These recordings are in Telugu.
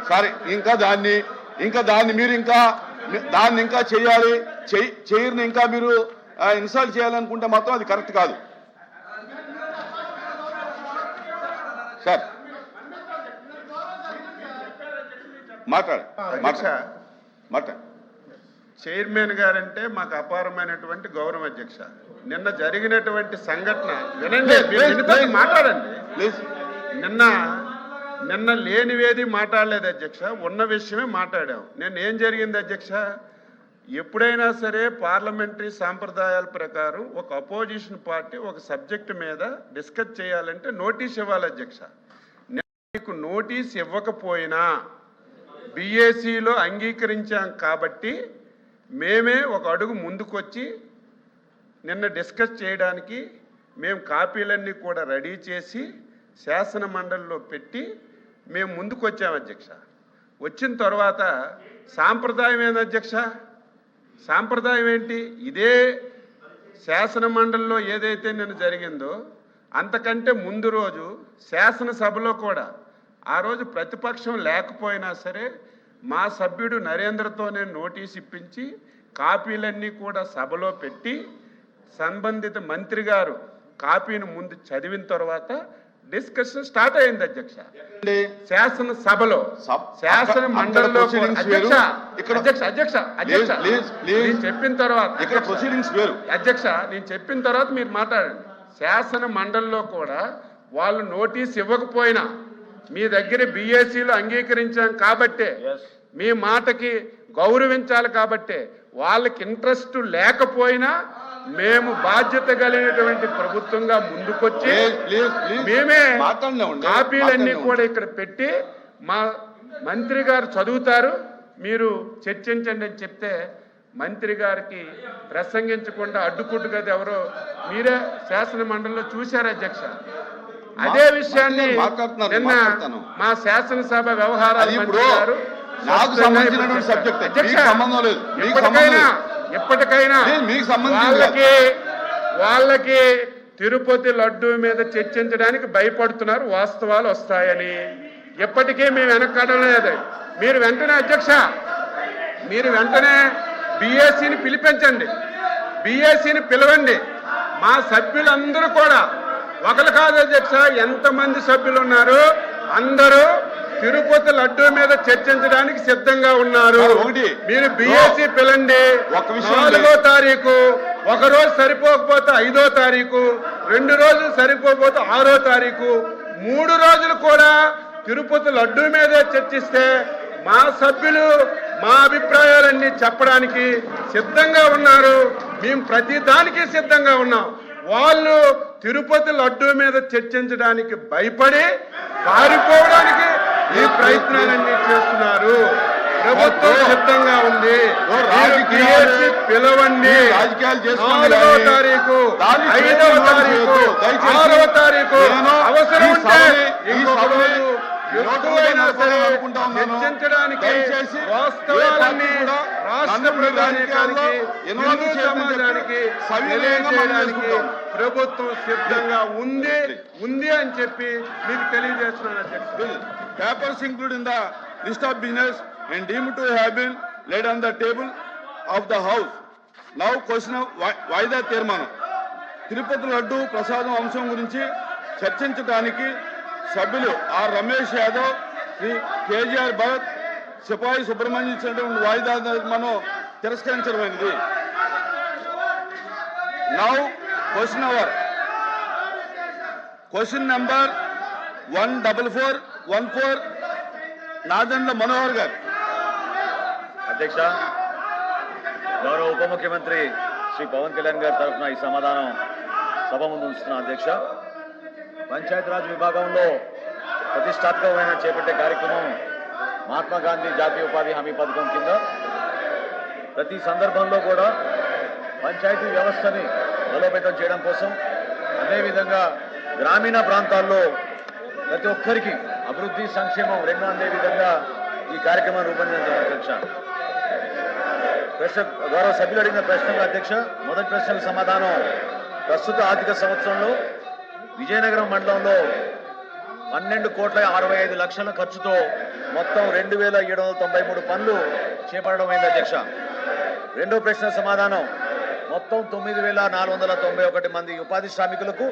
సరే ఇంకా దాన్ని మీరు దాన్ని ఇంకా చేయాలి, చేయని ఇంకా మీరు ఇన్స్టాల్ చేయాలనుకుంటే మాత్రం అది కరెక్ట్ కాదు సార్. మాట్లాడు. చైర్మన్ గారంటే మాకు అపారమైనటువంటి గౌరవం అధ్యక్ష. నిన్న జరిగినటువంటి సంఘటన వినండి, మాట్లాడండి. నిన్న లేనివేది మాట్లాడలేదు అధ్యక్ష, ఉన్న విషయమే మాట్లాడాం. నిన్న ఏం జరిగింది అధ్యక్ష, ఎప్పుడైనా సరే పార్లమెంటరీ సాంప్రదాయాల ప్రకారం ఒక అపోజిషన్ పార్టీ ఒక సబ్జెక్టు మీద డిస్కస్ చేయాలంటే నోటీస్ ఇవ్వాలి అధ్యక్ష. మీకు నోటీస్ ఇవ్వకపోయినా బీఏసీలో అంగీకరించాం కాబట్టి మేమే ఒక అడుగు ముందుకొచ్చి నిన్న డిస్కస్ చేయడానికి మేము కాపీలన్నీ కూడా రెడీ చేసి శాసన మండలిలో పెట్టి మేము ముందుకు వచ్చాం అధ్యక్ష. వచ్చిన తర్వాత సాంప్రదాయం ఏంది అధ్యక్ష, సాంప్రదాయం ఏంటి? ఇదే శాసన మండలిలో ఏదైతే నిన్న జరిగిందో అంతకంటే ముందు రోజు శాసనసభలో కూడా ఆ రోజు ప్రతిపక్షం లేకపోయినా సరే మా సభ్యుడు నరేంద్రతోనే నోటీస్ ఇప్పించి కాపీలన్నీ కూడా సభలో పెట్టి సంబంధిత మంత్రి గారు కాపీని ముందు చదివిన తర్వాత డిస్కషన్ స్టార్ట్ అయింది అధ్యక్ష. శాసన సభలో శాసన మండలిలో చెప్పిన తర్వాత అధ్యక్ష నేను చెప్పిన తర్వాత మీరు మాట్లాడండి. శాసన మండలిలో కూడా వాళ్ళు నోటీస్ ఇవ్వకపోయినా మీ దగ్గర బీఏసీలో అంగీకరించాం కాబట్టే, మీ మాటకి గౌరవించాలి కాబట్టే, వాళ్ళకి ఇంట్రెస్ట్ లేకపోయినా మేము బాధ్యత కలిగినటువంటి ప్రభుత్వంగా ముందుకొచ్చి మేమే కాపీలన్నీ కూడా ఇక్కడ పెట్టి మా మంత్రి గారు చదువుతారు, మీరు చర్చించండి అని చెప్తే మంత్రి గారికి ప్రసంగించకుండా అడ్డుకుట్టుగా ఎవరో మీరే శాసన మండలిలో చూశారు అధ్యక్ష. అదే విషయాన్ని నిన్న మా శాసనసభ వ్యవహారాల మంత్రి గారు ఎప్పటికైనా వాళ్ళకి తిరుపతి లడ్డూ మీద చర్చించడానికి భయపడుతున్నారు, వాస్తవాలు వస్తాయని. ఎప్పటికీ మేము వెనక్కడం లేదు. మీరు వెంటనే అధ్యక్ష, మీరు వెంటనే బీఏసీని పిలిపించండి, బీఏసీని పిలవండి. మా సభ్యులందరూ కూడా ఒకరు కాదు అధ్యక్ష, ఎంతమంది సభ్యులు ఉన్నారు అందరూ తిరుపతి లడ్డూ మీద చర్చించడానికి సిద్ధంగా ఉన్నారు. మీరు బీఏసీ పిలండి. 4వ తారీఖు, ఒక రోజు సరిపోకపోతే 5వ తారీఖు, 2 రోజులు సరిపోకపోతే 6వ తారీఖు, 3 రోజులు కూడా తిరుపతి లడ్డూ మీద చర్చిస్తే మా సభ్యులు మా అభిప్రాయాలన్నీ చెప్పడానికి సిద్ధంగా ఉన్నారు. మేము ప్రతి దానికి సిద్ధంగా ఉన్నాం. వాళ్ళు తిరుపతి లడ్డూ మీద చర్చించడానికి భయపడి పారిపోవడానికి ఈ ప్రయత్నాలన్నీ చేస్తున్నారు. ప్రభుత్వం సిద్ధంగా ఉంది. పిలవండి. 4వ తారీఖు, 5వ తారీఖు, 6వ తారీఖు, అవసరం ఉంటే చర్చించడానికి వాస్తవాలన్నీ రాష్ట్ర ప్రజానీకానికి, హిందూ సమాజానికి తెలియజేయడానికి ప్రభుత్వం సిద్ధంగా ఉంది అని చెప్పి మీకు తెలియజేస్తున్నాను అధ్యక్షుడు. Papers included in the list of business and deemed to have been laid on the table of the House. Now question of వాయిదా తీర్మానం. తిరుపతి లడ్డు ప్రసాదం అంశం గురించి చర్చించడానికి సభ్యులు ఆర్ రమేష్ యాదవ్, శ్రీ కేజీఆర్ భరత్, సిపాయి సుబ్రహ్మణ్యం ఇచ్చినటువంటి వాయిదా తీర్మానం తిరస్కరించడమైనది. Now question hour. Question number 14414 Nadendla Manohar గారు. అధ్యక్ష, గౌరవ ఉప ముఖ్యమంత్రి శ్రీ పవన్ కళ్యాణ్ గారి తరఫున ఈ సమాధానం సభ ముందు ఉంచుతున్నా. అధ్యక్ష, పంచాయతీరాజ్ విభాగంలో ప్రతిష్టాత్మకమైన చేపట్టే కార్యక్రమం మహాత్మా గాంధీ జాతీయ ఉపాధి హామీ పథకం కింద ప్రతి సందర్భంలో కూడా పంచాయతీ వ్యవస్థని బలోపేతం చేయడం కోసం, అదేవిధంగా గ్రామీణ ప్రాంతాల్లో ప్రతి ఒక్కరికి అభివృద్ధి సంక్షేమం రెండు అందే విధంగా ఈ కార్యక్రమం రూపొందించారు. అధ్యక్ష, గౌరవ సభ్యులు అడిగిన ప్రశ్నలు అధ్యక్ష, మొదటి ప్రశ్నకు సమాధానం ప్రస్తుత ఆర్థిక సంవత్సరంలో విజయనగరం మండలంలో 12,65,00,000 ఖర్చుతో మొత్తం 2,793 పనులు చేపట్టడమైంది అధ్యక్ష. రెండో ప్రశ్న సమాధానం మొత్తం 9,491 మంది ఉపాధి శ్రామికులకు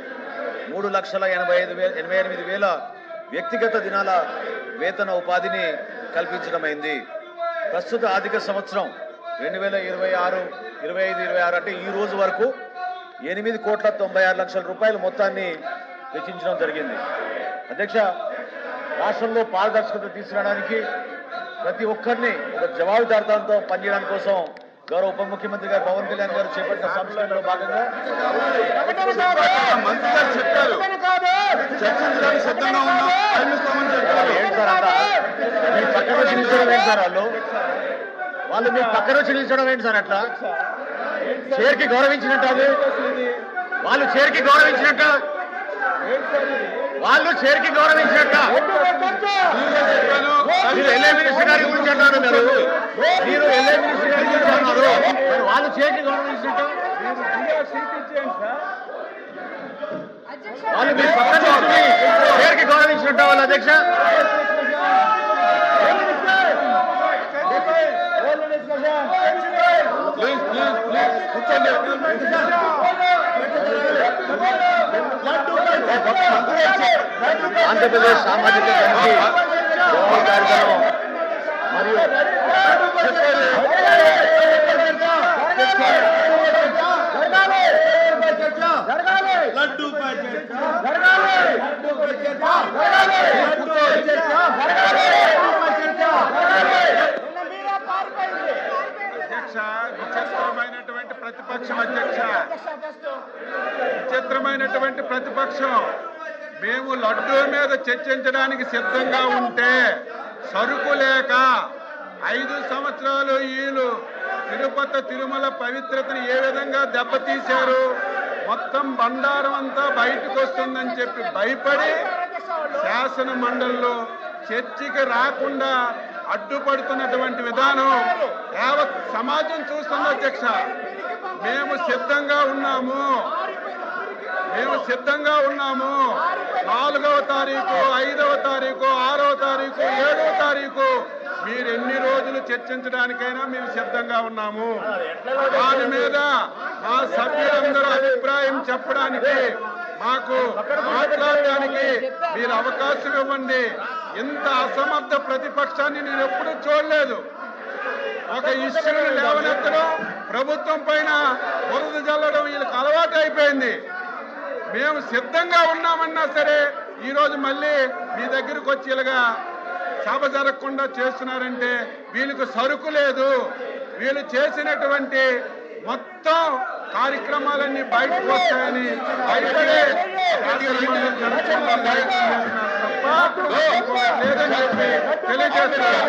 3,88,000 వ్యక్తిగత దినాల వేతన ఉపాధిని కల్పించడమైంది. ప్రస్తుత ఆర్థిక సంవత్సరం 2025-26 అంటే ఈ రోజు వరకు 8,96,00,000 రూపాయల మొత్తాన్ని వెచ్చించడం జరిగింది. అధ్యక్ష, రాష్ట్రంలో పారదర్శకత తీసుకురావడానికి ప్రతి ఒక్కరిని ఒక జవాబుదారితనంతో పనిచేయడానికి కోసం గౌరవ ఉప ముఖ్యమంత్రి గారు పవన్ కళ్యాణ్ గారు చేపట్టిన సంస్కరణలో భాగంగా మంత్రి గారు చెప్పారు చర్చించడానికి సిద్ధంగా ఉన్నాం, టైం ఇస్తామని చెప్పారు. ఏంటి సార్ అంట మీ పక్కన చిలిచడం ఏంటి సార్? వాళ్ళు మీ పక్కన చిలిచడం ఏంటి సార్? అట్లా చేరికి గౌరవించినట్టు అది వాళ్ళు చేరికి గౌరవించినట్ట మీరు ఎల్ఏ మినిస్టర్ గారి గురించి అంటున్నారు. మీరు ఎల్ఏ మినిస్టర్ గారి గురించి అన్నారు, వాళ్ళు చేరికి గౌరవించినట్ట వాళ్ళు మీరు పక్కన చేరికి గౌరవించినట్ట వాళ్ళు అధ్యక్ష. ప్లీజ్ కూర్చోండి. ఆంధ్రప్రదేశ్ సామాజిక కమిటీ కార్యక్రమం మరియు విచిత్రమైనటువంటి ప్రతిపక్షం అధ్యక్ష, విచిత్రమైనటువంటి ప్రతిపక్షం. మేము లడ్డూ మీద చర్చించడానికి సిద్ధంగా ఉంటే సరుకు లేక 5 సంవత్సరాలు వీళ్ళు తిరుపతి తిరుమల పవిత్రతను ఏ విధంగా దెబ్బతీశారు, మొత్తం బండారం అంతా బయటకు వస్తుందని చెప్పి భయపడి శాసన మండలిలో చర్చకి రాకుండా అడ్డుపడుతున్నటువంటి విధానం యావత్ సమాజం చూస్తుంది అధ్యక్ష. మేము సిద్ధంగా ఉన్నాము 4వ తారీఖు, 5వ తారీఖు, 6వ తారీఖు, 7వ తారీఖు మీరు ఎన్ని రోజులు చర్చించడానికైనా మేము సిద్ధంగా ఉన్నాము. దాని మీద మా సభ్యులందరూ అభిప్రాయం చెప్పడానికి, మాకు మాట్లాడడానికి మీరు అవకాశం ఇవ్వండి. ఇంత అసమర్థ ప్రతిపక్షాన్ని నేను ఎప్పుడూ చూడలేదు. ఒక ఇష్యూని లేవనెత్తడం, ప్రభుత్వం పైన బురద జల్లడం వీళ్ళకి అలవాటు అయిపోయింది. మేము సిద్ధంగా ఉన్నామన్నా సరే ఈరోజు మళ్ళీ మీ దగ్గరకు వచ్చి ఇలాగా సభ జరగకుండా చేస్తున్నారంటే వీళ్ళకి సరుకు లేదు. వీళ్ళు చేసినటువంటి మొత్తం కార్యక్రమాలన్నీ బయటకు వస్తాయని భయపడే లేదని చెప్పి తెలియజేస్తున్నారు.